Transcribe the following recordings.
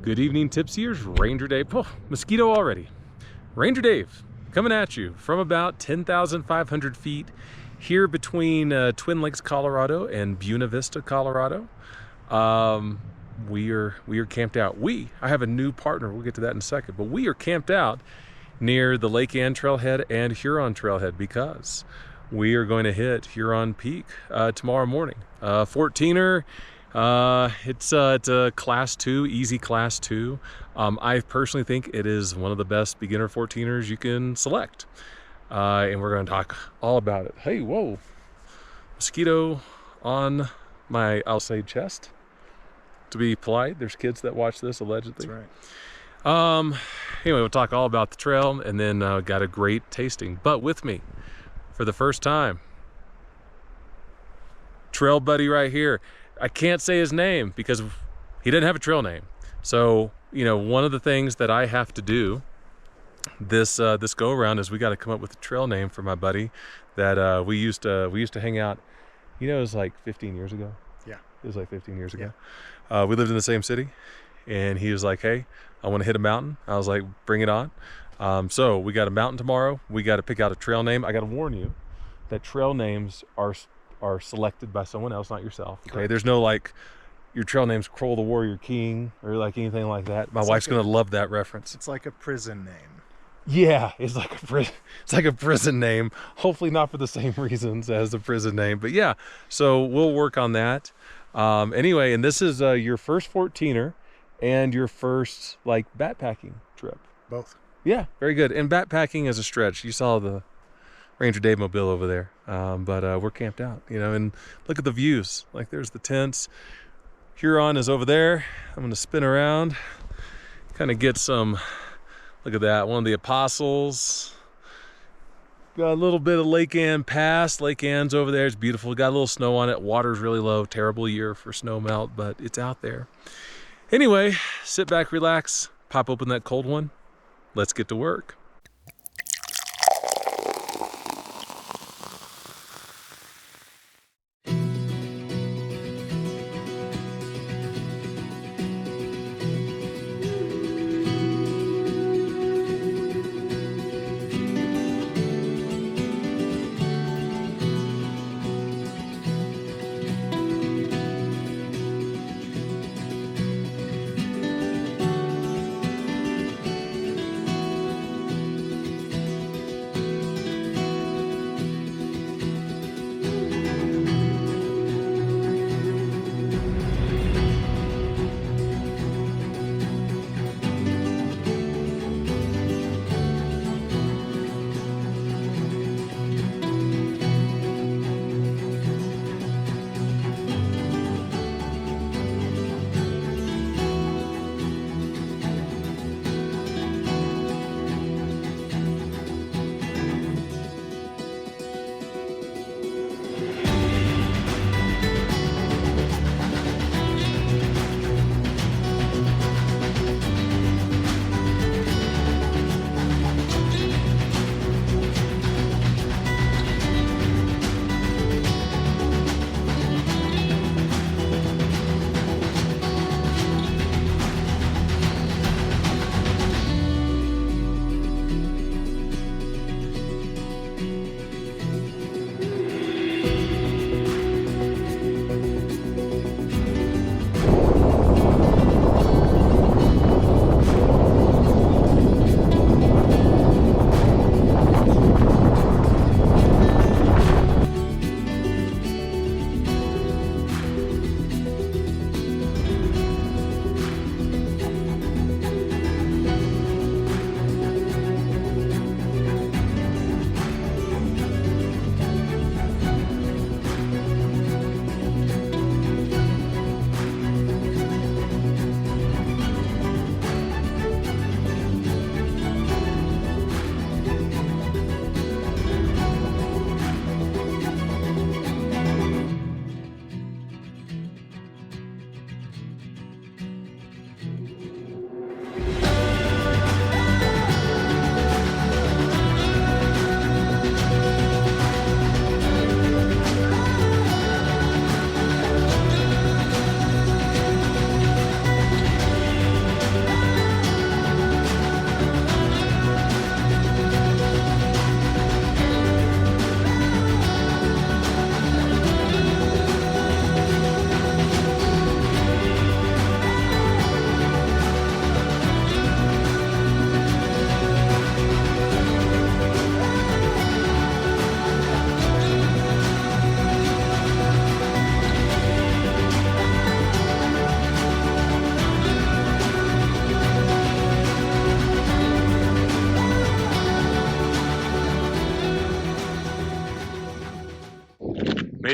Good evening, tipsiers. Ranger Dave. Oh, mosquito already. Ranger Dave coming at you from about 10,500 feet here between Twin Lakes, Colorado and Buena Vista, Colorado. We are camped out. I have a new partner. We'll get to that in a second. But we are camped out near the Lake Ann trailhead and Huron trailhead because we are going to hit Huron Peak tomorrow morning. 14er. It's a class 2, easy class 2. I personally think it is one of the best beginner 14ers you can select. And we're going to talk all about it. Hey, whoa, mosquito on my, I'll say, chest. To be polite, there's kids that watch this allegedly. That's right. Anyway, we'll talk all about the trail and then got a great tasting. But with me for the first time, trail buddy right here. I can't say his name because he didn't have a trail name. So, you know, one of the things that I have to do this go around is we got to come up with a trail name for my buddy that we used to hang out. You know, it was like 15 years ago. Yeah. It was like 15 years ago. Yeah. We lived in the same city, and he was like, "Hey, I want to hit a mountain." I was like, "Bring it on." So we got a mountain tomorrow. We got to pick out a trail name. I got to warn you that trail names are selected by someone else, not yourself. Okay, Correct. There's no like your trail name's Kroll the Warrior King or like anything like that. My It's wife's like gonna love that reference. It's like a prison name. Yeah, it's like a prison name. Hopefully not for the same reasons as the prison name, but yeah. So we'll work on that. Anyway, and this is your first 14er and your first like backpacking trip. Both. Yeah, very good. And backpacking is a stretch. You saw the Ranger Dave mobile over there, but we're camped out, you know, and look at the views. Like there's the tents. Huron is over there. I'm gonna spin around, kind of get some, look at that, one of the apostles. Got a little bit of Lake Ann Pass. Lake Ann's over there. It's beautiful. Got a little snow on it. Water's really low. Terrible year for snow melt, but it's out there. Anyway, sit back, relax, pop open that cold one. Let's get to work.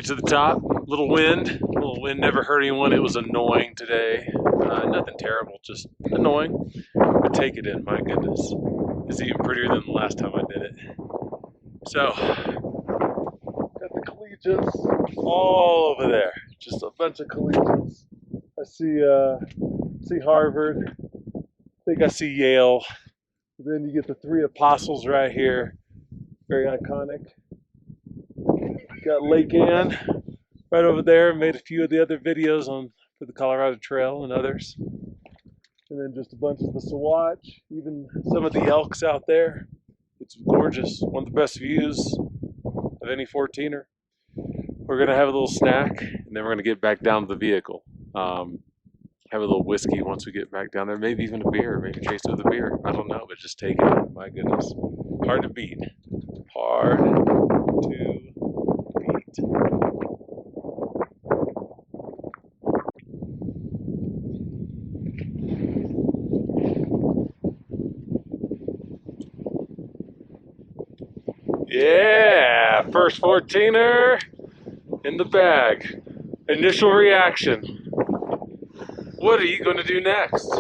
way to the top. Little wind never hurt anyone. It was annoying today. Nothing terrible, just annoying. But take it in, my goodness. It's even prettier than the last time I did it. So, got the collegiates all over there. Just a bunch of collegiates. I see Harvard. I think I see Yale. Then you get the three apostles right here. Very iconic. Got Lake Ann right over there. Made a few of the other videos for the Colorado Trail and others. And then just a bunch of the Sawatch, even some of the elks out there. It's gorgeous. One of the best views of any 14er. We're gonna have a little snack, and then we're gonna get back down to the vehicle. Have a little whiskey once we get back down there. Maybe even a beer. Maybe chase it with a beer. I don't know, but just take it. My goodness, hard to beat. Hard to beat. Yeah, first 14er in the bag. Initial reaction. What are you going to do next?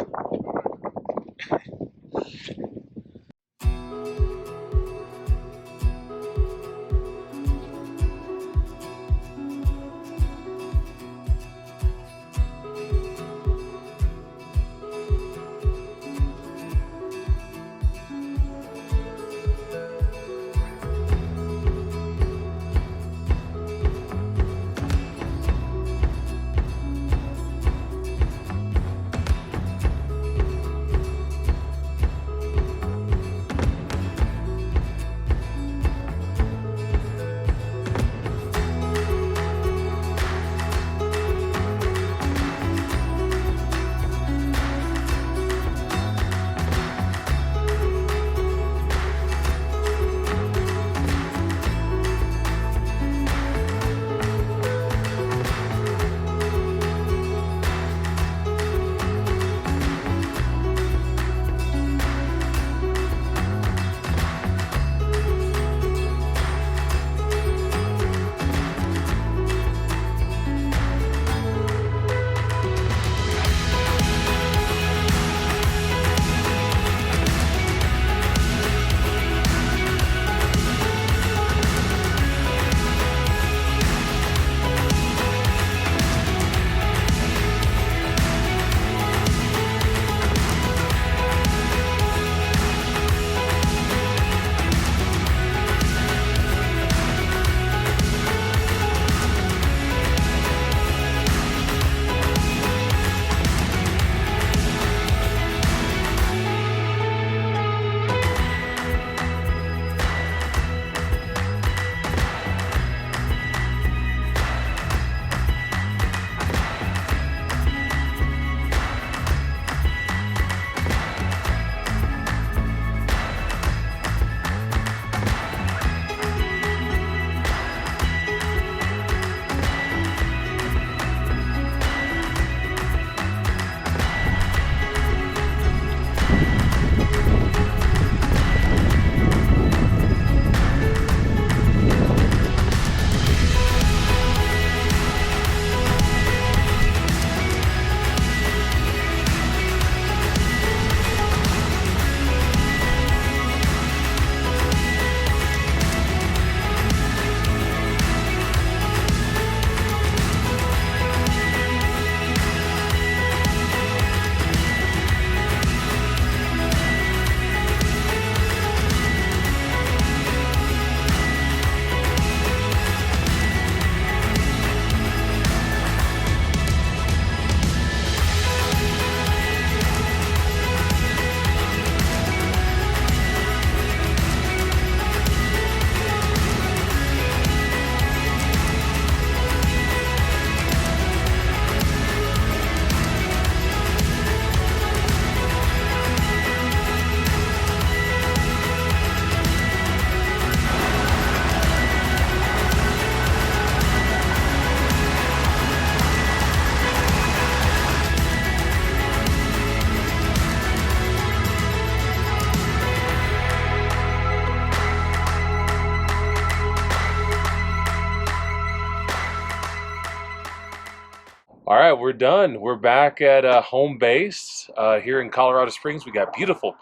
All right, we're done. We're back at home base here in Colorado Springs. We got beautiful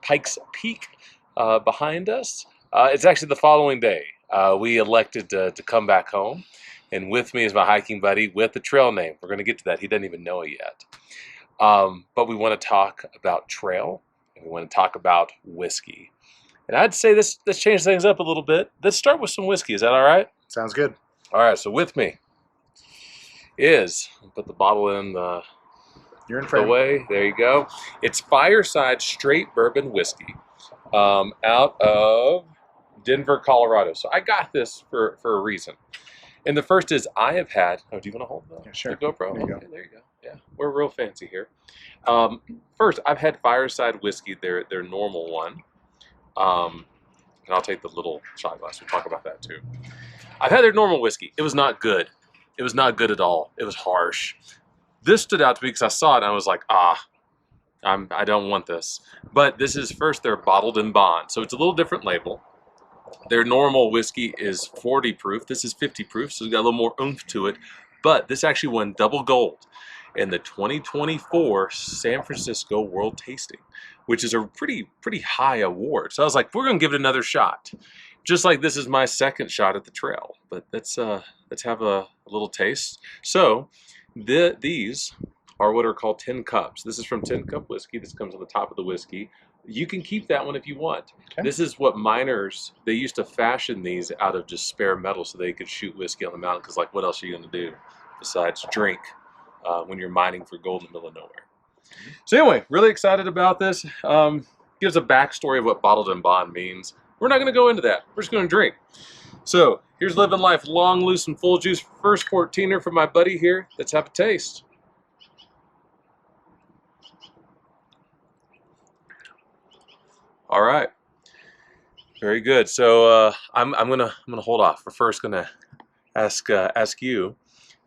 Pikes Peak behind us. It's actually the following day. We elected to come back home, and with me is my hiking buddy with the trail name. We're going to get to that. He doesn't even know it yet. But we want to talk about trail, and we want to talk about whiskey. And I'd say let's change things up a little bit. Let's start with some whiskey. Is that all right? Sounds good. All right, so with me is, put the bottle in the way. There you go. It's Fireside Straight Bourbon Whiskey out of Denver, Colorado. So I got this for a reason. And the first is I have had, do you want to hold the GoPro? There you go. There you go. Yeah, we're real fancy here. First, I've had Fireside Whiskey, their normal one. And I'll take the little shot glass. We'll talk about that too. I've had their normal whiskey. It was not good. It was not good at all. It was harsh. This stood out to me because I saw it and I was like, I don't want this. But this is first, they're bottled in bond. So it's a little different label. Their normal whiskey is 40 proof. This is 50 proof, so it's got a little more oomph to it. But this actually won double gold in the 2024 San Francisco World Tasting, which is a pretty high award. So I was like, we're going to give it another shot. Just like this is my second shot at the trail, but let's have a little taste. So these are what are called tin cups. This is from Tin Cup Whiskey. This comes on the top of the whiskey. You can keep that one if you want. Okay. This is what miners, they used to fashion these out of just spare metal so they could shoot whiskey on the mountain, because like what else are you going to do besides drink when you're mining for gold in the middle of nowhere? So anyway, really excited about this. Gives a backstory of what bottled in bond means. We're not going to go into that. We're just going to drink. So here's living life long, loose, and full juice. First 14er from my buddy here. Let's have a taste. All right, very good. So I'm gonna hold off. We're first gonna ask you,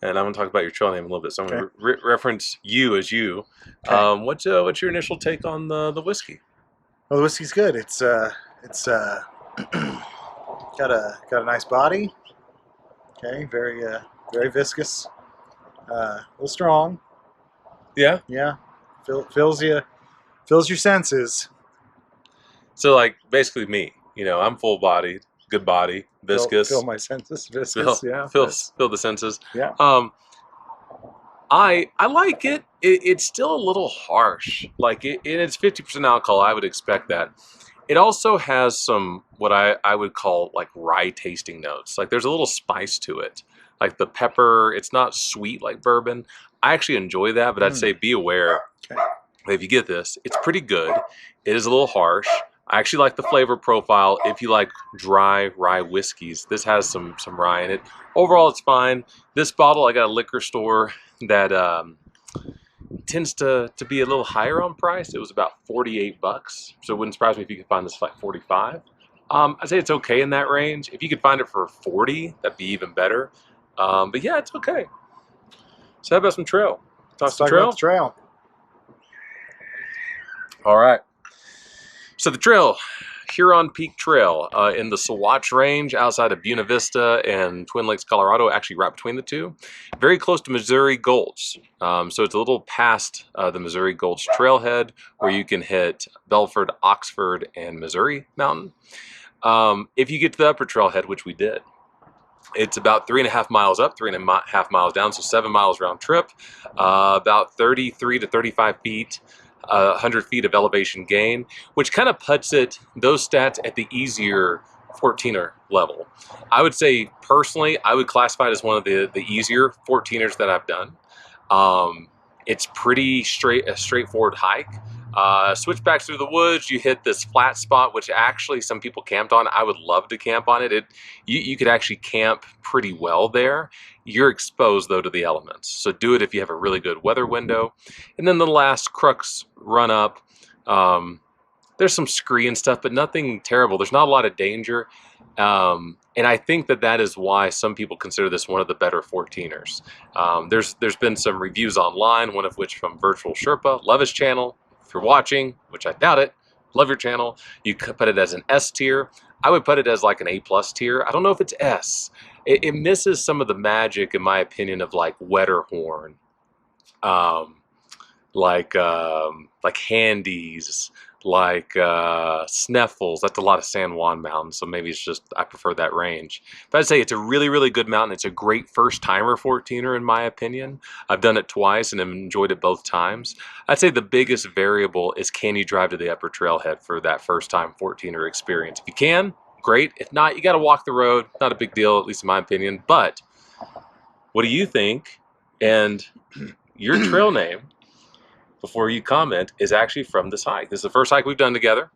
and I'm gonna talk about your trail name a little bit. So I'm gonna reference you as you. Okay. What's your initial take on the whiskey? Well, the whiskey's good. It's got a nice body. Okay, very viscous. A little strong. Yeah. Yeah. Fills your senses. So like basically me, I'm full bodied, good body, viscous. Fill my senses, viscous. Fill the senses. Yeah. I like it. It's still a little harsh. Like it's 50% alcohol. I would expect that. It also has some what I would call like rye tasting notes. Like there's a little spice to it. Like the pepper, it's not sweet like bourbon. I actually enjoy that, but I'd say be aware if you get this, it's pretty good. It is a little harsh. I actually like the flavor profile. If you like dry rye whiskeys, this has some rye in it. Overall, it's fine. This bottle, I got a liquor store that tends to be a little higher on price. It was about $48, so it wouldn't surprise me if you could find this for like 45. I'd say it's okay in that range. If you could find it for 40, that'd be even better. But yeah, it's okay. So how about some trail? Let's talk about the trail. All right. So the trail, Huron Peak Trail in the Saguache Range outside of Buena Vista and Twin Lakes, Colorado, actually right between the two. Very close to Missouri Gulch. So it's a little past the Missouri Gulch trailhead where you can hit Belford, Oxford, and Missouri Mountain. If you get to the upper trailhead, which we did, it's about 3.5 miles up, 3.5 miles down, so 7 miles round trip, about 33 to 35 feet. 100 feet of elevation gain, which kind of puts those stats at the easier 14er level. I would say personally, I would classify it as one of the easier 14ers that I've done. It's pretty a straightforward hike. Switchbacks through the woods, you hit this flat spot, which actually some people camped on. I would love to camp on it. You could actually camp pretty well there. You're exposed, though, to the elements. So do it if you have a really good weather window. And then the last crux run up, there's some scree and stuff, but nothing terrible. There's not a lot of danger. And I think that is why some people consider this one of the better 14ers. There's been some reviews online, one of which from Virtual Sherpa. Love his channel. If you're watching, which I doubt it, love your channel. You could put it as an S tier. I would put it as like an A+ tier. I don't know if it's S. it misses some of the magic, in my opinion, of like Wetterhorn, um, like Handies, like Sneffels. That's a lot of San Juan mountains, so maybe it's just I prefer that range. But I'd say it's a really, really good mountain. It's a great first timer 14er in my opinion. I've done it twice and have enjoyed it both times. I'd say the biggest variable is, can you drive to the upper trailhead for that first time 14er experience? If you can, great. If not, you got to walk the road. Not a big deal, at least in my opinion. But what do you think? And your trail name, before you comment, is actually from this hike. This is the first hike we've done together,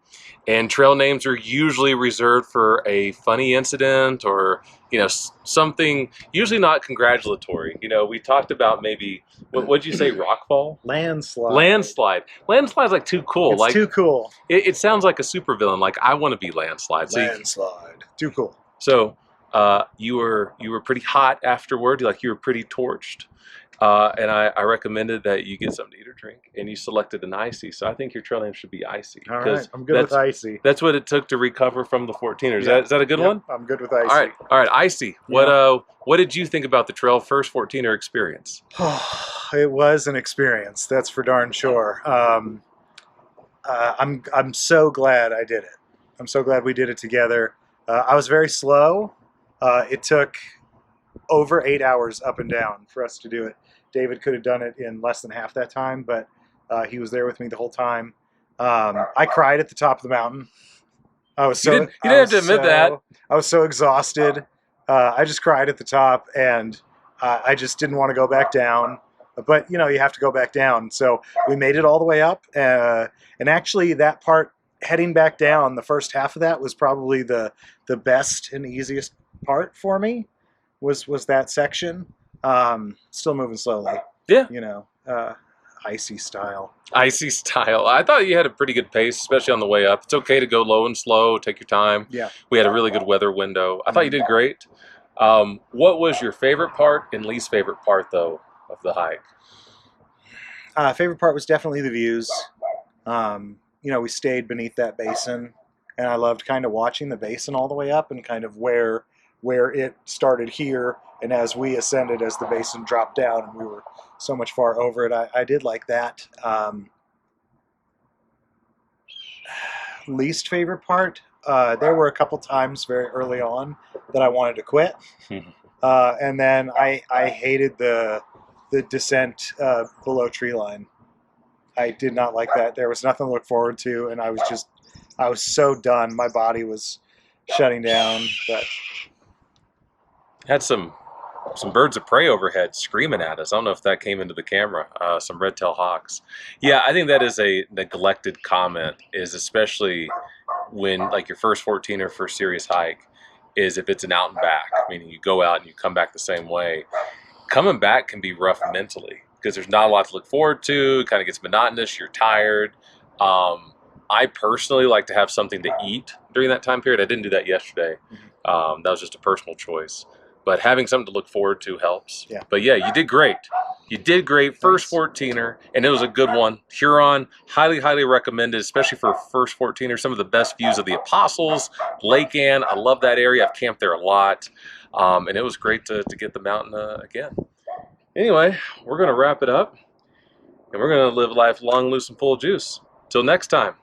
and trail names are usually reserved for a funny incident or, you know, something usually not congratulatory. You know, we talked about maybe, what'd you say, rockfall? Landslide. Landslide. Landslide's like too cool. It's like too cool. It sounds like a supervillain. Like, I want to be Landslide. Landslide. Too cool. So you were pretty hot afterward. Like, you were pretty torched. And I recommended that you get something to eat or drink, and you selected an icy. So I think your trail name should be icy. All right, I'm good with icy. That's what it took to recover from the 14er. Is that a good one? I'm good with icy. All right, icy. What did you think about the trail first 14er experience? It was an experience. That's for darn sure. I'm so glad I did it. I'm so glad we did it together. I was very slow. It took over 8 hours up and down for us to do it. David could have done it in less than half that time, but he was there with me the whole time. I cried at the top of the mountain. I was so. You didn't have to admit that. I was so exhausted. I just cried at the top, and I just didn't want to go back down. But you know, you have to go back down. So we made it all the way up, and actually, that part heading back down, the first half of that was probably the best and easiest part for me. Was that section. Still moving slowly. Yeah. You know, icy style. Icy style. I thought you had a pretty good pace, especially on the way up. It's okay to go low and slow, take your time. Yeah. We had a really good weather window. I thought you did great. What was your favorite part and least favorite part, though, of the hike? Favorite part was definitely the views. You know, we stayed beneath that basin, and I loved kind of watching the basin all the way up and kind of where it started here, and as we ascended, as the basin dropped down and we were so much far over it, I did like that. Least favorite part, there were a couple times very early on that I wanted to quit. And then I hated the descent below tree line. I did not like that. There was nothing to look forward to, and I was so done. My body was shutting down. But had some birds of prey overhead screaming at us. I don't know if that came into the camera. Some red-tailed hawks. Yeah, I think that is a neglected comment, is especially when, like, your first 14er for serious hike is if it's an out and back, meaning you go out and you come back the same way. Coming back can be rough mentally because there's not a lot to look forward to. It kind of gets monotonous. You're tired. I personally like to have something to eat during that time period. I didn't do that yesterday. That was just a personal choice. But having something to look forward to helps. Yeah. But yeah, you did great. You did great. First 14er, and it was a good one. Huron, highly, highly recommended, especially for first 14er. Some of the best views of the Apostles, Lake Ann. I love that area. I've camped there a lot. And it was great to get the mountain again. Anyway, we're going to wrap it up, and we're going to live life long, loose, and full of juice. Till next time.